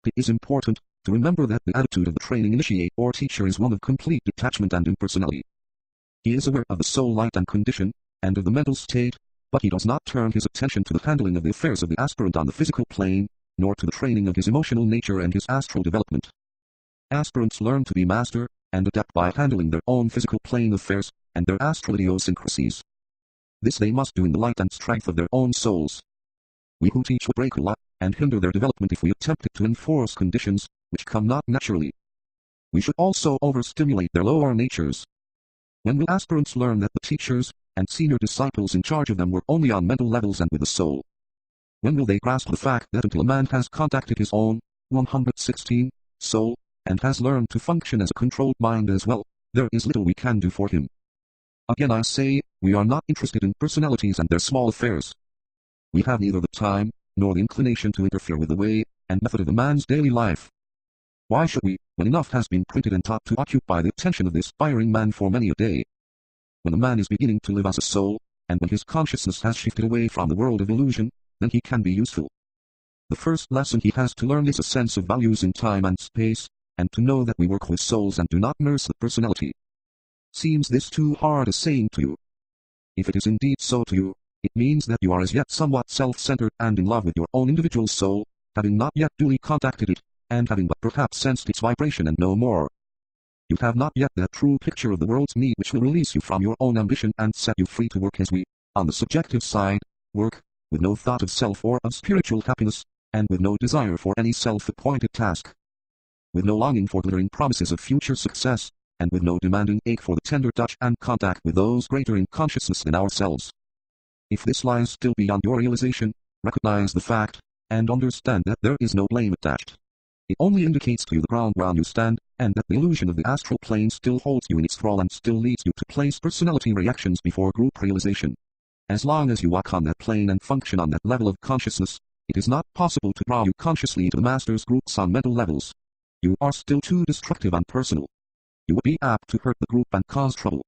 It is important to remember that the attitude of the training initiate or teacher is one of complete detachment and impersonality. He is aware of the soul light and condition, and of the mental state, but he does not turn his attention to the handling of the affairs of the aspirant on the physical plane, nor to the training of his emotional nature and his astral development. Aspirants learn to be master and adept by handling their own physical plane affairs and their astral idiosyncrasies. This they must do in the light and strength of their own souls. We who teach will break a lot and hinder their development if we attempt to enforce conditions which come not naturally. We should also overstimulate their lower natures. When will aspirants learn that the teachers and senior disciples in charge of them were only on mental levels and with the soul? When will they grasp the fact that until a man has contacted his own 116 soul and has learned to function as a controlled mind as well, there is little we can do for him. Again I say, we are not interested in personalities and their small affairs. We have neither the time nor the inclination to interfere with the way and method of a man's daily life. Why should we, when enough has been printed and taught to occupy the attention of the aspiring man for many a day? When a man is beginning to live as a soul, and when his consciousness has shifted away from the world of illusion, then he can be useful. The first lesson he has to learn is a sense of values in time and space, and to know that we work with souls and do not nurse the personality. Seems this too hard a saying to you? If it is indeed so to you, it means that you are as yet somewhat self-centered and in love with your own individual soul, having not yet duly contacted it, and having but perhaps sensed its vibration and no more. You have not yet that true picture of the world's need which will release you from your own ambition and set you free to work as we, on the subjective side, work, with no thought of self or of spiritual happiness, and with no desire for any self-appointed task. With no longing for glittering promises of future success, and with no demanding ache for the tender touch and contact with those greater in consciousness than ourselves. If this lies still beyond your realization, recognize the fact, and understand that there is no blame attached. It only indicates to you the ground whereon you stand, and that the illusion of the astral plane still holds you in its thrall and still leads you to place personality reactions before group realization. As long as you walk on that plane and function on that level of consciousness, it is not possible to draw you consciously into the master's groups on mental levels. You are still too destructive and personal. You would be apt to hurt the group and cause trouble.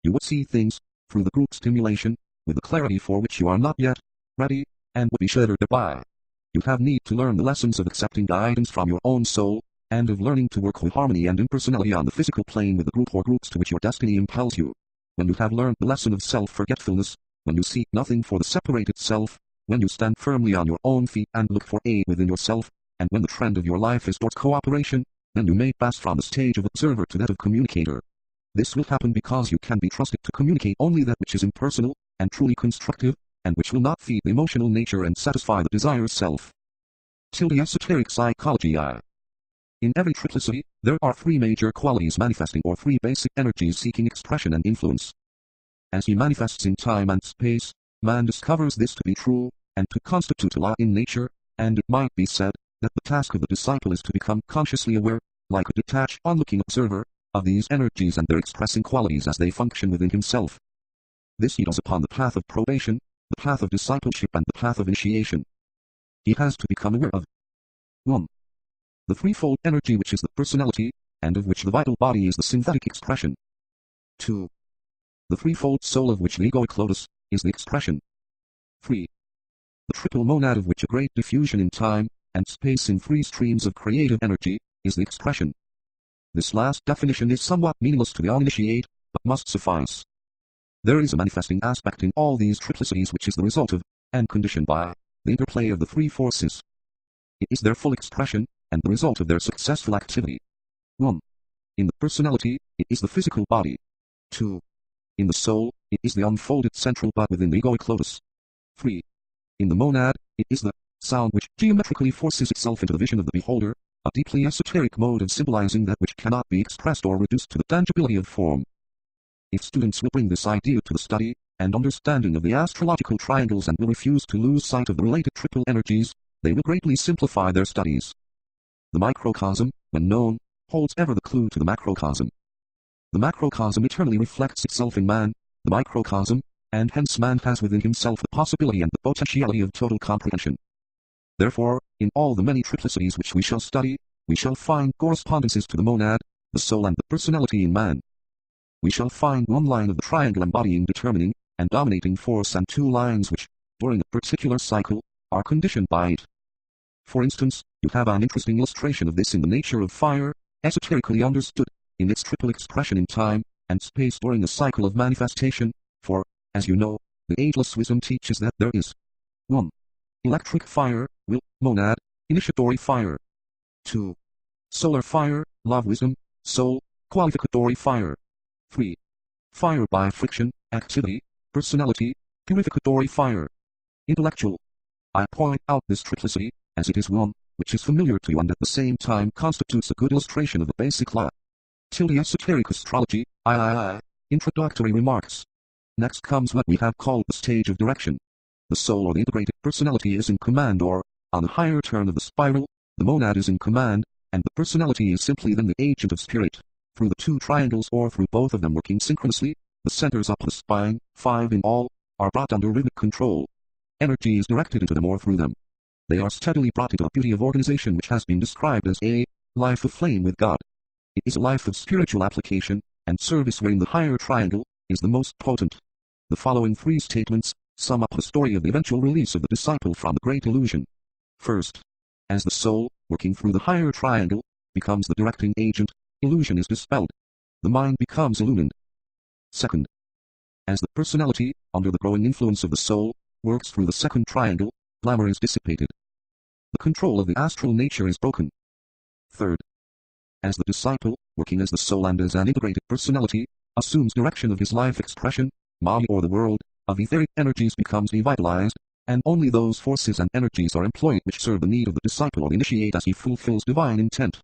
You would see things, through the group stimulation, with the clarity for which you are not yet ready, and would be shattered thereby. You have need to learn the lessons of accepting guidance from your own soul, and of learning to work with harmony and impersonality on the physical plane with the group or groups to which your destiny impels you. When you have learned the lesson of self-forgetfulness, when you seek nothing for the separated self, when you stand firmly on your own feet and look for aid within yourself, and when the trend of your life is towards cooperation, then you may pass from the stage of observer to that of communicator. This will happen because you can be trusted to communicate only that which is impersonal, and truly constructive, and which will not feed the emotional nature and satisfy the desire self. Tilde esoteric psychology I. In every triplicity, there are three major qualities manifesting or three basic energies seeking expression and influence. As he manifests in time and space, man discovers this to be true, and to constitute a law in nature, and it might be said, that the task of the disciple is to become consciously aware, like a detached onlooking observer, of these energies and their expressing qualities as they function within himself. This he does upon the path of probation, the path of discipleship and the path of initiation. He has to become aware of 1. The threefold energy which is the personality, and of which the vital body is the synthetic expression. 2. The threefold soul of which the egoic lotus is the expression. 3. The triple monad of which a great diffusion in time and space in three streams of creative energy is the expression. This last definition is somewhat meaningless to the uninitiate, but must suffice. There is a manifesting aspect in all these triplicities which is the result of, and conditioned by, the interplay of the three forces. It is their full expression, and the result of their successful activity. 1. In the personality, it is the physical body. 2. In the soul, it is the unfolded central bud within the egoic lotus. 3. In the monad, it is the sound which geometrically forces itself into the vision of the beholder, a deeply esoteric mode of symbolizing that which cannot be expressed or reduced to the tangibility of form. If students will bring this idea to the study and understanding of the astrological triangles and will refuse to lose sight of the related triple energies, they will greatly simplify their studies. The microcosm, when known, holds ever the clue to the macrocosm. The macrocosm eternally reflects itself in man, the microcosm, and hence man has within himself the possibility and the potentiality of total comprehension. Therefore, in all the many triplicities which we shall study, we shall find correspondences to the monad, the soul and the personality in man. We shall find one line of the triangle embodying determining and dominating force and two lines which, during a particular cycle, are conditioned by it. For instance, You have an interesting illustration of this in the nature of fire, esoterically understood, in its triple expression in time and space during a cycle of manifestation, for, as you know, the ageless wisdom teaches that there is 1. Electric fire, will, monad, initiatory fire. 2. Solar fire, love wisdom, soul, qualificatory fire. 3. Fire by friction, activity, personality, purificatory fire. Intellectual. I point out this triplicity, as it is one, which is familiar to you and at the same time constitutes a good illustration of the basic law. Tilde esoteric astrology, Introductory remarks. Next comes what we have called the stage of direction. The soul or the integrated personality is in command, or, on the higher turn of the spiral, the monad is in command, and the personality is simply then the agent of spirit. Through the two triangles or through both of them working synchronously, the centers up the spine, 5 in all, are brought under rhythmic control. Energy is directed into them or through them. They are steadily brought into a beauty of organization which has been described as a life of flame with God. It is a life of spiritual application and service wherein the higher triangle is the most potent. The following 3 statements sum up the story of the eventual release of the disciple from the great illusion. First, as the soul, working through the higher triangle, becomes the directing agent, illusion is dispelled. The mind becomes illumined. Second, as the personality, under the growing influence of the soul, works through the second triangle, glamour is dissipated. The control of the astral nature is broken. Third, as the disciple, working as the soul and as an integrated personality, assumes direction of his life expression, Maya or the world of etheric energies becomes revitalized, and only those forces and energies are employed which serve the need of the disciple or initiate as he fulfills divine intent.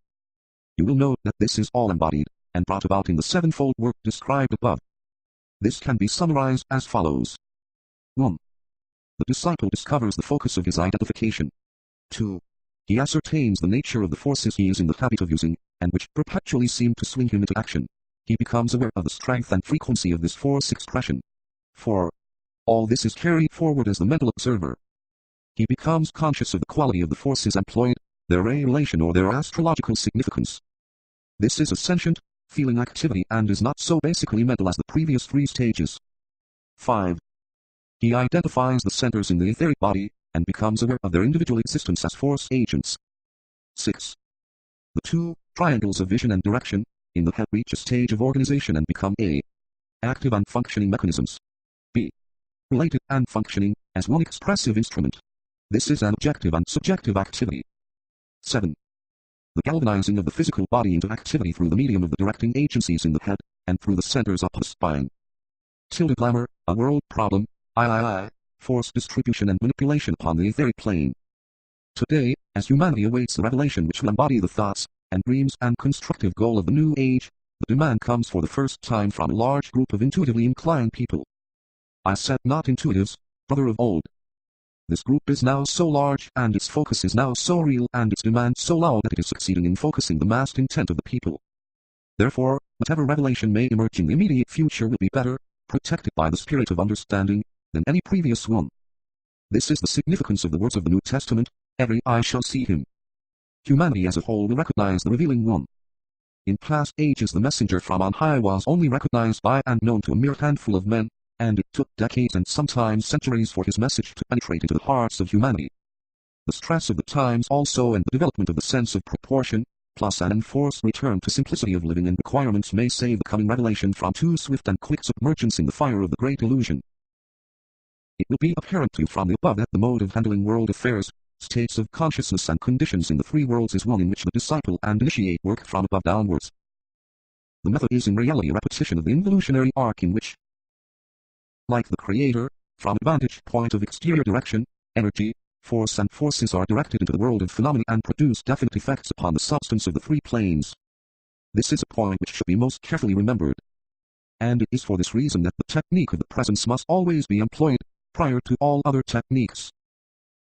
You will note that this is all embodied and brought about in the sevenfold work described above. This can be summarized as follows. 1. The disciple discovers the focus of his identification. 2. He ascertains the nature of the forces he is in the habit of using, and which perpetually seem to swing him into action. He becomes aware of the strength and frequency of this force expression. 4. All this is carried forward as the mental observer. He becomes conscious of the quality of the forces employed, their relation or their astrological significance. This is a sentient, feeling activity and is not so basically mental as the previous 3 stages. 5. He identifies the centers in the etheric body, and becomes aware of their individual existence as force agents. 6. The 2 triangles of vision and direction, in the head reach a stage of organization and become a active and functioning mechanisms. B. Related and functioning, as one expressive instrument. This is an objective and subjective activity. 7. The galvanizing of the physical body into activity through the medium of the directing agencies in the head, and through the centers up the spine. Tilde glamour, a world problem, force distribution and manipulation upon the etheric plane. Today, as humanity awaits the revelation which will embody the thoughts, and dreams and constructive goal of the new age, the demand comes for the first time from a large group of intuitively inclined people. I said not intuitives, brother of old. This group is now so large and its focus is now so real and its demand so loud that it is succeeding in focusing the massed intent of the people. Therefore, whatever revelation may emerge in the immediate future will be better, protected by the spirit of understanding, than any previous one. This is the significance of the words of the New Testament, every eye shall see him. Humanity as a whole will recognize the revealing one. In past ages the messenger from on high was only recognized by and known to a mere handful of men, and it took decades and sometimes centuries for his message to penetrate into the hearts of humanity. The stress of the times also and the development of the sense of proportion, plus an enforced return to simplicity of living and requirements may save the coming revelation from too swift and quick submergence in the fire of the great illusion. It will be apparent to you from the above that the mode of handling world affairs, states of consciousness and conditions in the 3 worlds is one in which the disciple and initiate work from above downwards. The method is in reality a repetition of the involutionary arc in which, like the Creator, from a vantage point of exterior direction, energy, force and forces are directed into the world of phenomena and produce definite effects upon the substance of the 3 planes. This is a point which should be most carefully remembered. And it is for this reason that the technique of the presence must always be employed, prior to all other techniques.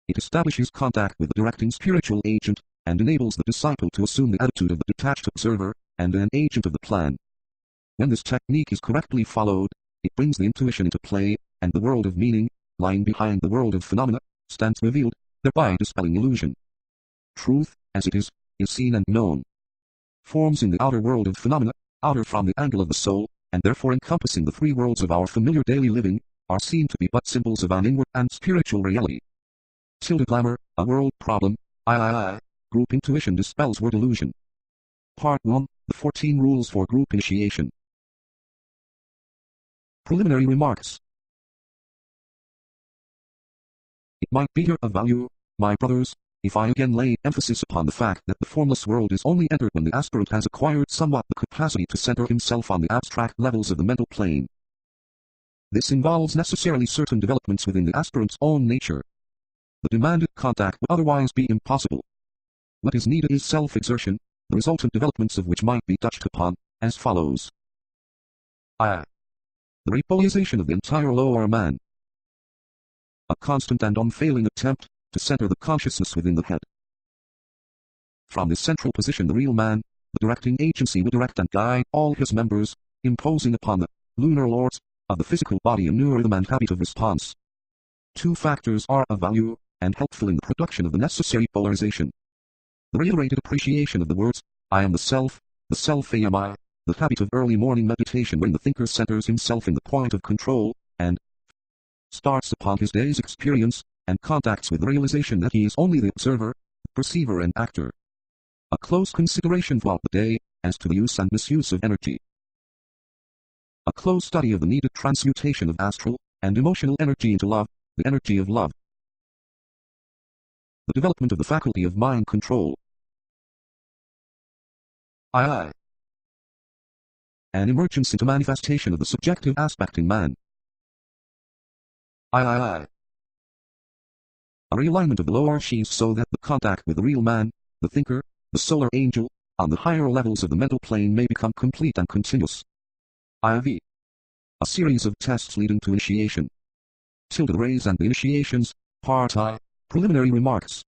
It establishes contact with the directing spiritual agent, and enables the disciple to assume the attitude of the detached observer, and an agent of the plan. When this technique is correctly followed, it brings the intuition into play, and the world of meaning, lying behind the world of phenomena, stands revealed, thereby dispelling illusion. Truth, as it is seen and known. Forms in the outer world of phenomena, outer from the angle of the soul, and therefore encompassing the 3 worlds of our familiar daily living, are seen to be but symbols of an inward and spiritual reality. Tilde glamour, a world problem, Group intuition dispels word illusion. Part 1, the 14 rules for group initiation. Preliminary remarks. It might be here of value, my brothers, if I again lay emphasis upon the fact that the formless world is only entered when the aspirant has acquired somewhat the capacity to center himself on the abstract levels of the mental plane. This involves necessarily certain developments within the aspirant's own nature. The demanded contact would otherwise be impossible. What is needed is self-exertion, the resultant developments of which might be touched upon, as follows. I. The repolarization of the entire lower man. A constant and unfailing attempt to center the consciousness within the head. From this central position the real man, the directing agency will direct and guide all his members, imposing upon the lunar lords of the physical body a new rhythm and habit of response. Two factors are of value and helpful in the production of the necessary polarization. The reiterated appreciation of the words, I am the self am I, the habit of early morning meditation when the thinker centers himself in the point of control, and starts upon his day's experience, and contacts with the realization that he is only the observer, perceiver and actor. A close consideration throughout the day, as to the use and misuse of energy. A close study of the needed transmutation of astral and emotional energy into love, the energy of love. The development of the faculty of mind control. An emergence into manifestation of the subjective aspect in man. A realignment of the lower sheaths so that the contact with the real man, the thinker, the solar angel, on the higher levels of the mental plane may become complete and continuous. IV. A series of tests leading to initiation. The rays and the initiations, Part I, preliminary remarks.